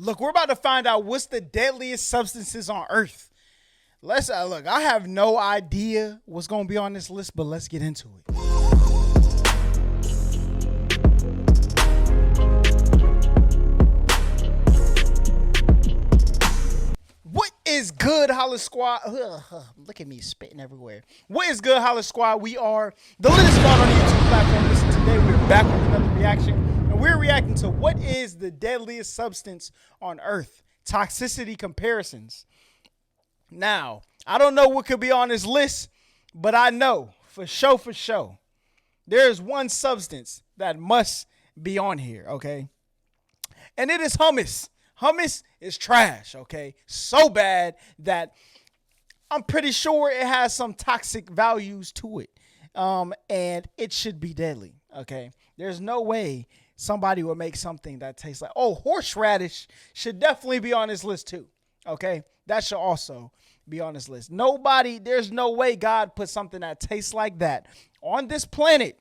Look, we're about to find out what's the deadliest substances on Earth. Let's look. I have no idea what's going to be on this list, but let's get into it. What is good, HollaSquad? Look at me spitting everywhere. What is good, HollaSquad? We are the latest squad on the YouTube platform. Listen, today we're back with another reaction, and we're reacting to what is the deadliest substance on Earth. Toxicity comparisons. Now, I don't know what could be on this list, but I know for sure, there is one substance that must be on here, okay? And it is hummus. Hummus is trash, okay? So bad that I'm pretty sure it has some toxic values to it. And it should be deadly, okay? There's no way somebody would make something that tastes like, oh, horseradish should definitely be on this list too, okay? That should also be on this list. There's no way God put something that tastes like that on this planet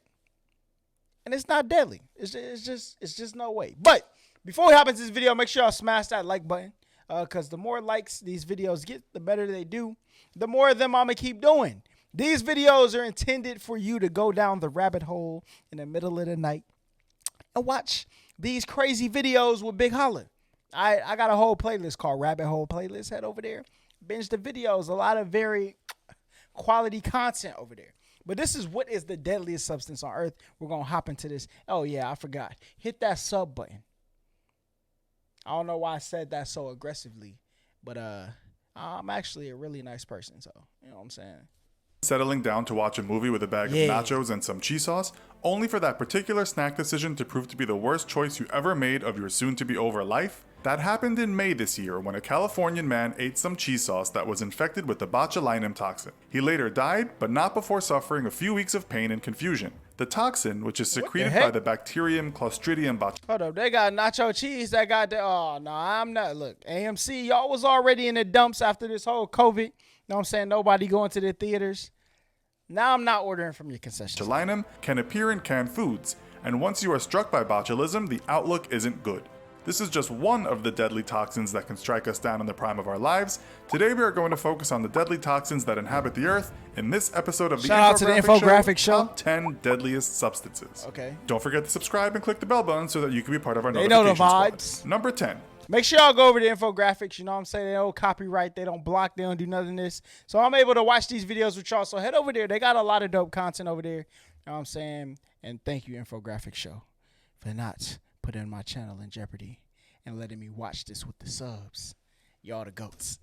and it's not deadly. It's just no way. But before we hop into this video, make sure y'all smash that like button because the more likes these videos get, the better they do. The more of them I'm going to keep doing. These videos are intended for you to go down the rabbit hole in the middle of the night and watch these crazy videos with Big Holla. I got a whole playlist called Rabbit Hole Playlist. Head over there. Binge the videos. A lot of very quality content over there. But this is what is the deadliest substance on Earth. We're going to hop into this. Oh, yeah, I forgot. Hit that sub button. I don't know why I said that so aggressively, but I'm actually a really nice person, so you know what I'm saying. Settling down to watch a movie with a bag of nachos and some cheese sauce, only for that particular snack decision to prove to be the worst choice you ever made of your soon-to-be-over life? That happened in May this year when a Californian man ate some cheese sauce that was infected with the botulinum toxin. He later died, but not before suffering a few weeks of pain and confusion. The toxin, which is secreted by the bacterium Clostridium botulinum. Hold up, they got nacho cheese that got the, oh, no, I'm not, look, AMC, y'all was already in the dumps after this whole COVID. You know what I'm saying? Nobody going to the theaters. Now I'm not ordering from your concession. Botulinum can appear in canned foods, and once you are struck by botulism, the outlook isn't good. This is just one of the deadly toxins that can strike us down in the prime of our lives. Today we are going to focus on the deadly toxins that inhabit the earth in this episode of Shout out to the Infographic Show. Top 10 Deadliest Substances. Okay. Don't forget to subscribe and click the bell button so that you can be part of our They notification know the vibes. squad. Number 10. Make sure y'all go over to Infographics. You know what I'm saying? They don't copyright. They don't block. They don't do none of this. So I'm able to watch these videos with y'all. So head over there. They got a lot of dope content over there. You know what I'm saying? And thank you, Infographic Show, for not putting my channel in jeopardy and letting me watch this with the subs. Y'all the goats.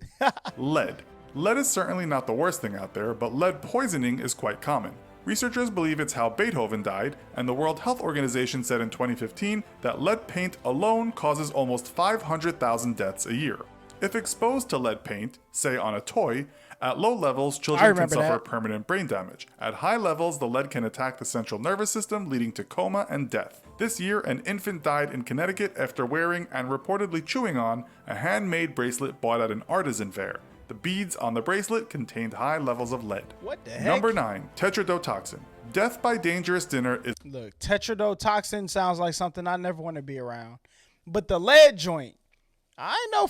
Lead. Lead is certainly not the worst thing out there, but lead poisoning is quite common. Researchers believe it's how Beethoven died, and the World Health Organization said in 2015 that lead paint alone causes almost 500,000 deaths a year. If exposed to lead paint, say on a toy, at low levels, children can suffer permanent brain damage. At high levels, the lead can attack the central nervous system, leading to coma and death. This year, an infant died in Connecticut after wearing and reportedly chewing on a handmade bracelet bought at an artisan fair. The beads on the bracelet contained high levels of lead. What the heck? Number 9. Tetrodotoxin. Death by dangerous dinner is... Look, tetrodotoxin sounds like something I never want to be around. But the lead joint, I know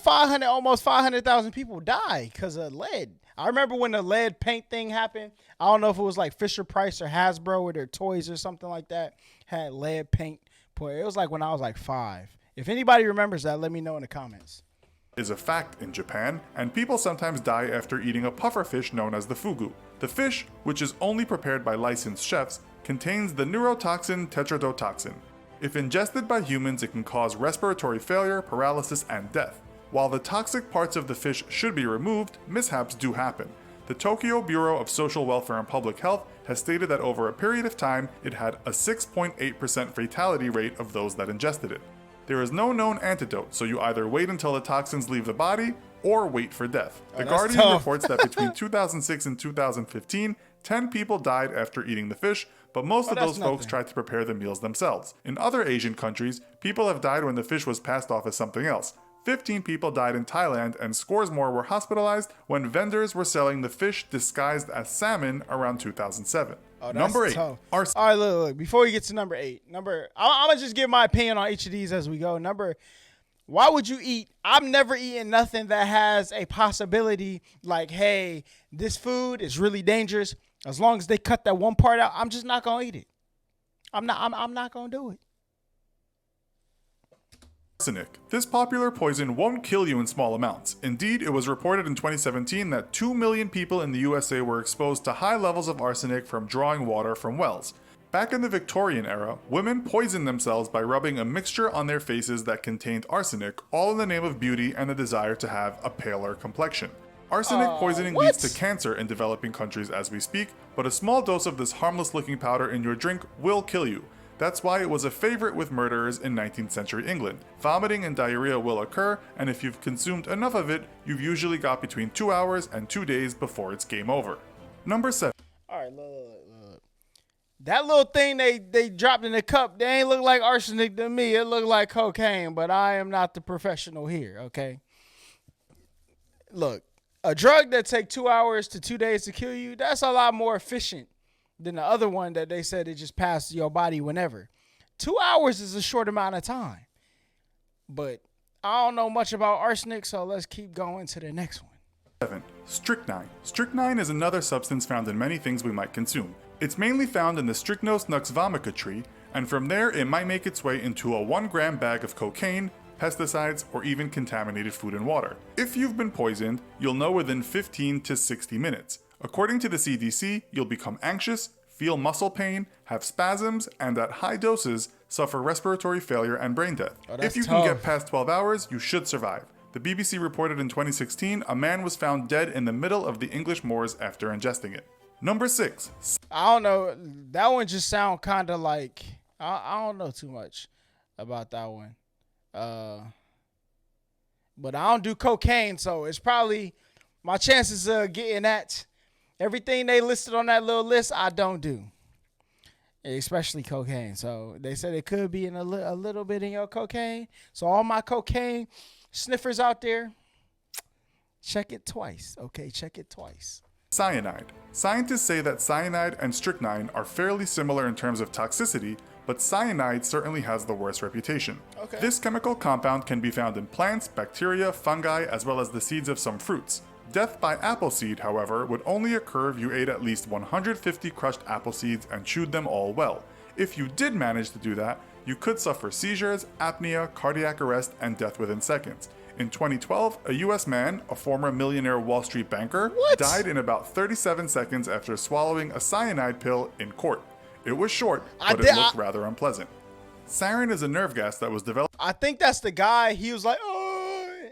almost 500,000 people die because of lead. I remember when the lead paint thing happened. I don't know if it was like Fisher Price or Hasbro or their toys or something like that had lead paint. Boy, it was like when I was like 5. If anybody remembers that, let me know in the comments. Is a fact in Japan, and people sometimes die after eating a puffer fish known as the fugu. The fish, which is only prepared by licensed chefs, contains the neurotoxin tetrodotoxin. If ingested by humans, it can cause respiratory failure, paralysis, and death. While the toxic parts of the fish should be removed, mishaps do happen. The Tokyo Bureau of Social Welfare and Public Health has stated that over a period of time, it had a 6.8% fatality rate of those that ingested it. There is no known antidote, so you either wait until the toxins leave the body or wait for death. The Guardian reports that between 2006 and 2015, 10 people died after eating the fish, but most of those folks tried to prepare the meals themselves. In other Asian countries, people have died when the fish was passed off as something else. 15 people died in Thailand and scores more were hospitalized when vendors were selling the fish disguised as salmon around 2007. Oh, number 8. All right, look. Before we get to number 8, I'm gonna just give my opinion on each of these as we go. Why would you eat? I'm never eating nothing that has a possibility like, hey, this food is really dangerous. As long as they cut that one part out, I'm just not gonna eat it. I'm not gonna do it. Arsenic. This popular poison won't kill you in small amounts. Indeed, it was reported in 2017 that 2 million people in the USA were exposed to high levels of arsenic from drawing water from wells. Back in the Victorian era, women poisoned themselves by rubbing a mixture on their faces that contained arsenic, all in the name of beauty and the desire to have a paler complexion. Arsenic poisoning leads to cancer in developing countries as we speak, but a small dose of this harmless looking powder in your drink will kill you. That's why it was a favorite with murderers in 19th century England. Vomiting and diarrhea will occur, and if you've consumed enough of it, you've usually got between 2 hours and 2 days before it's game over. Number 7. All right, look. That little thing they dropped in the cup, they ain't look like arsenic to me. It looked like cocaine, but I am not the professional here, okay? Look, a drug that take 2 hours to 2 days to kill you, that's a lot more efficient than the other one that they said it just passed your body whenever. 2 hours is a short amount of time. But I don't know much about arsenic, so let's keep going to the next one. 7. Strychnine. Strychnine is another substance found in many things we might consume. It's mainly found in the Strychnos nux vomica tree, and from there it might make its way into a 1-gram bag of cocaine, pesticides, or even contaminated food and water. If you've been poisoned, you'll know within 15 to 60 minutes. According to the CDC, you'll become anxious, feel muscle pain, have spasms, and at high doses, suffer respiratory failure and brain death. If you can get past 12 hours, you should survive. The BBC reported in 2016 a man was found dead in the middle of the English moors after ingesting it. Number 6. I don't know. That one just sound kind of like, I don't know too much about that one. But I don't do cocaine, so it's probably my chances of getting that. Everything they listed on that little list, I don't do, especially cocaine. So they said it could be in a little bit in your cocaine. So all my cocaine sniffers out there, check it twice. Okay, check it twice. Cyanide. Scientists say that cyanide and strychnine are fairly similar in terms of toxicity, but cyanide certainly has the worst reputation. Okay. This chemical compound can be found in plants, bacteria, fungi, as well as the seeds of some fruits. Death by apple seed, however, would only occur if you ate at least 150 crushed apple seeds and chewed them all well. If you did manage to do that, you could suffer seizures, apnea, cardiac arrest, and death within seconds. In 2012, a US man, a former millionaire Wall Street banker, died in about 37 seconds after swallowing a cyanide pill in court. It was short, but it looked rather unpleasant. Sarin is a nerve gas that was developed. I think that's the guy. He was like, oh,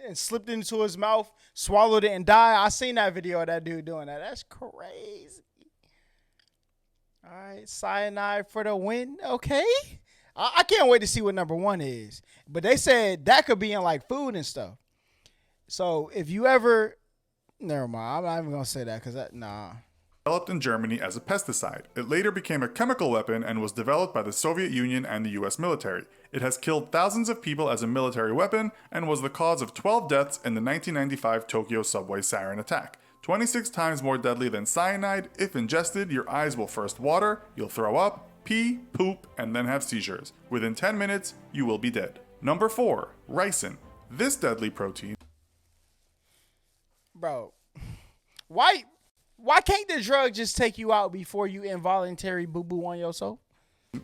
and slipped into his mouth, swallowed it, and died. I seen that video of that dude doing that. That's crazy. All right, cyanide for the win. Okay. I can't wait to see what number 1 is. But they said that could be in like food and stuff. So if you ever, never mind. I'm not even gonna say that because Developed in Germany as a pesticide. It later became a chemical weapon and was developed by the Soviet Union and the US military. It has killed thousands of people as a military weapon and was the cause of 12 deaths in the 1995 Tokyo subway sarin attack. 26 times more deadly than cyanide. If ingested, your eyes will first water, you'll throw up, pee, poop, and then have seizures. Within 10 minutes, you will be dead. Number 4. Ricin. This deadly protein. Bro, why can't the drug just take you out before you involuntary boo-boo on yourself?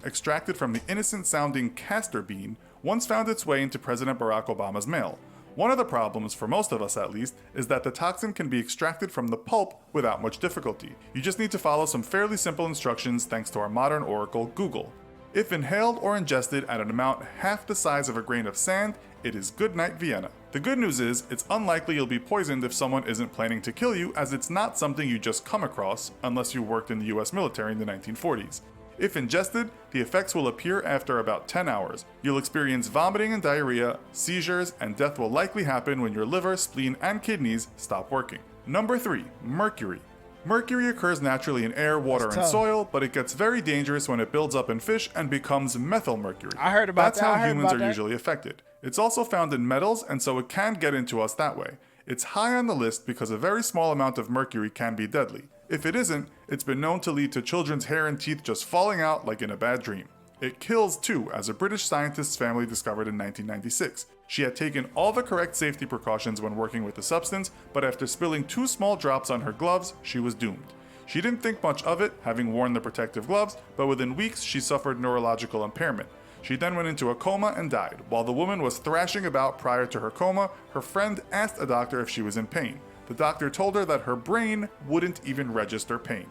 Extracted from the innocent-sounding castor bean, once found its way into President Barack Obama's mail. One of the problems, for most of us at least, is that the toxin can be extracted from the pulp without much difficulty. You just need to follow some fairly simple instructions thanks to our modern oracle, Google. If inhaled or ingested at an amount half the size of a grain of sand, it is goodnight Vienna. The good news is, it's unlikely you'll be poisoned if someone isn't planning to kill you, as it's not something you just come across, unless you worked in the US military in the 1940s. If ingested, the effects will appear after about 10 hours. You'll experience vomiting and diarrhea, seizures, and death will likely happen when your liver, spleen, and kidneys stop working. Number 3. Mercury. Mercury occurs naturally in air, water, and soil, but it gets very dangerous when it builds up in fish and becomes methylmercury. I heard about that. That's how humans are usually affected. It's also found in metals, and so it can get into us that way. It's high on the list because a very small amount of mercury can be deadly. If it isn't, it's been known to lead to children's hair and teeth just falling out like in a bad dream. It kills too, as a British scientist's family discovered in 1996. She had taken all the correct safety precautions when working with the substance, but after spilling 2 small drops on her gloves, she was doomed. She didn't think much of it, having worn the protective gloves, but within weeks she suffered neurological impairment. She then went into a coma and died. While the woman was thrashing about prior to her coma, her friend asked a doctor if she was in pain. The doctor told her that her brain wouldn't even register pain.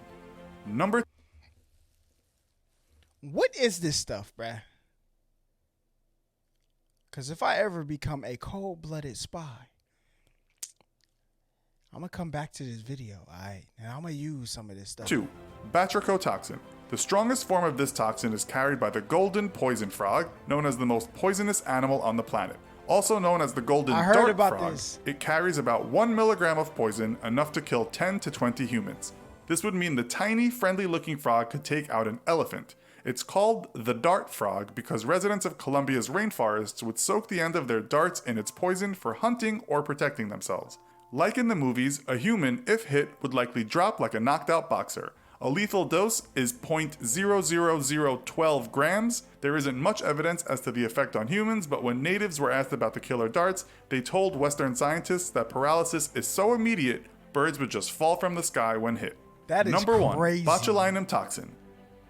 Number... What is this stuff, bruh? Because if I ever become a cold-blooded spy, I'm going to come back to this video, alright? And I'm going to use some of this stuff. 2. Batrachotoxin. The strongest form of this toxin is carried by the golden poison frog, known as the most poisonous animal on the planet. Also known as the golden dart frog, it carries about 1 milligram of poison, enough to kill 10 to 20 humans. This would mean the tiny, friendly-looking frog could take out an elephant. It's called the dart frog because residents of Colombia's rainforests would soak the end of their darts in its poison for hunting or protecting themselves. Like in the movies, a human, if hit, would likely drop like a knocked-out boxer. A lethal dose is 0.00012 grams. There isn't much evidence as to the effect on humans, but when natives were asked about the killer darts, they told Western scientists that paralysis is so immediate, birds would just fall from the sky when hit. That is Number 1. crazy. Botulinum toxin.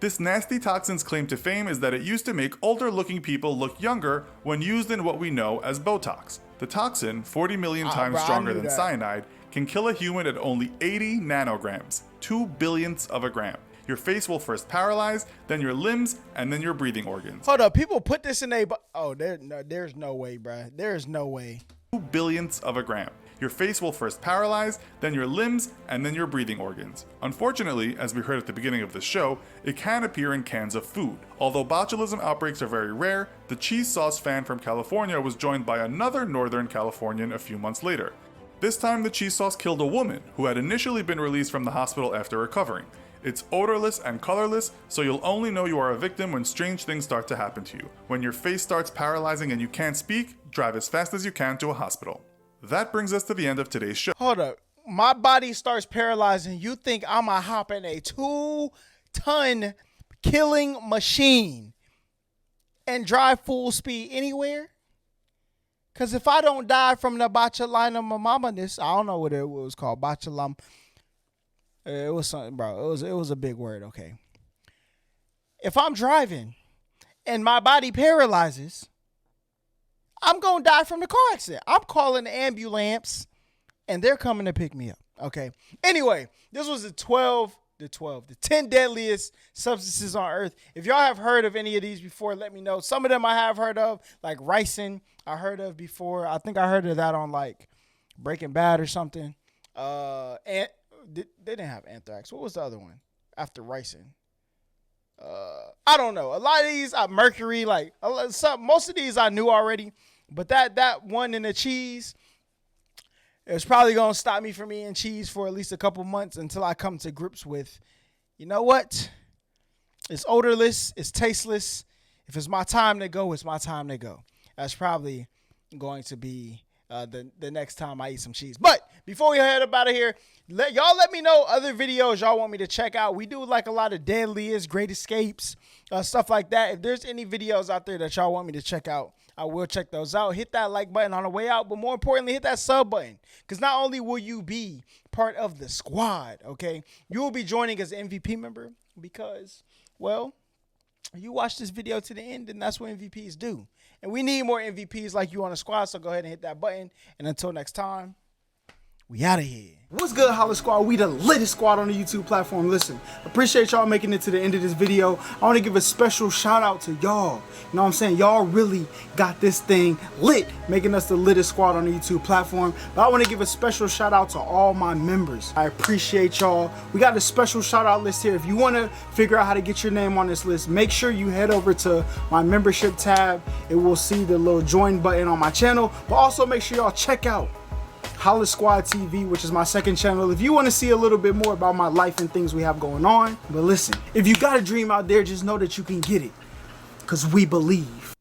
This nasty toxin's claim to fame is that it used to make older-looking people look younger when used in what we know as Botox. The toxin, 40 million times stronger than cyanide, can kill a human at only 80 nanograms, 2 billionths of a gram. Your face will first paralyze, then your limbs, and then your breathing organs. Hold up, people put this in there's no way, bruh. There's no way. 2 billionths of a gram. Your face will first paralyze, then your limbs, and then your breathing organs. Unfortunately, as we heard at the beginning of this show, it can appear in cans of food. Although botulism outbreaks are very rare, the cheese sauce fan from California was joined by another Northern Californian a few months later. This time the cheese sauce killed a woman who had initially been released from the hospital after recovering. It's odorless and colorless, so you'll only know you are a victim when strange things start to happen to you. When your face starts paralyzing and you can't speak, drive as fast as you can to a hospital. That brings us to the end of today's show. Hold up. My body starts paralyzing. You think I'm going to hop in a 2-ton killing machine and drive full speed anywhere? Because if I don't die from the botulinum mammatus, I don't know what it was called. Botulinum. It was something, bro. It was a big word, okay. If I'm driving and my body paralyzes, I'm going to die from the car accident. I'm calling the ambulance, and they're coming to pick me up, okay? Anyway, this was the 10 deadliest substances on Earth. If y'all have heard of any of these before, let me know. Some of them I have heard of, like Ricin, I heard of before. I think I heard of that on, like, Breaking Bad or something. And they didn't have anthrax. What was the other one after Ricin? I don't know. A lot of these, Mercury, like most of these I knew already, but that one in the cheese, it's probably gonna stop me from eating cheese for at least a couple months until I come to grips with, you know what? It's odorless, it's tasteless. If it's my time to go, it's my time to go. That's probably going to be the next time I eat some cheese. But before we head up out of here, let me know other videos y'all want me to check out. We do like a lot of Deadliest, Great Escapes, stuff like that. If there's any videos out there that y'all want me to check out, I will check those out. Hit that like button on the way out, but more importantly, hit that sub button. Because not only will you be part of the squad, okay, you will be joining as an MVP member because, well, you watch this video to the end, and that's what MVPs do. And we need more MVPs like you on the squad, so go ahead and hit that button. And until next time, we out of here. What's good, HollaSquad? We the latest squad on the YouTube platform. Listen, appreciate y'all making it to the end of this video. I want to give a special shout out to y'all. You know what I'm saying? Y'all really got this thing lit, making us the latest squad on the YouTube platform. But I want to give a special shout out to all my members. I appreciate y'all. We got a special shout out list here. If you want to figure out how to get your name on this list, make sure you head over to my membership tab. It will see the little join button on my channel. But also make sure y'all check out HollaSquad TV, which is my second channel, if you want to see a little bit more about my life and things we have going on. But listen, if you got a dream out there, just know that you can get it, because we believe.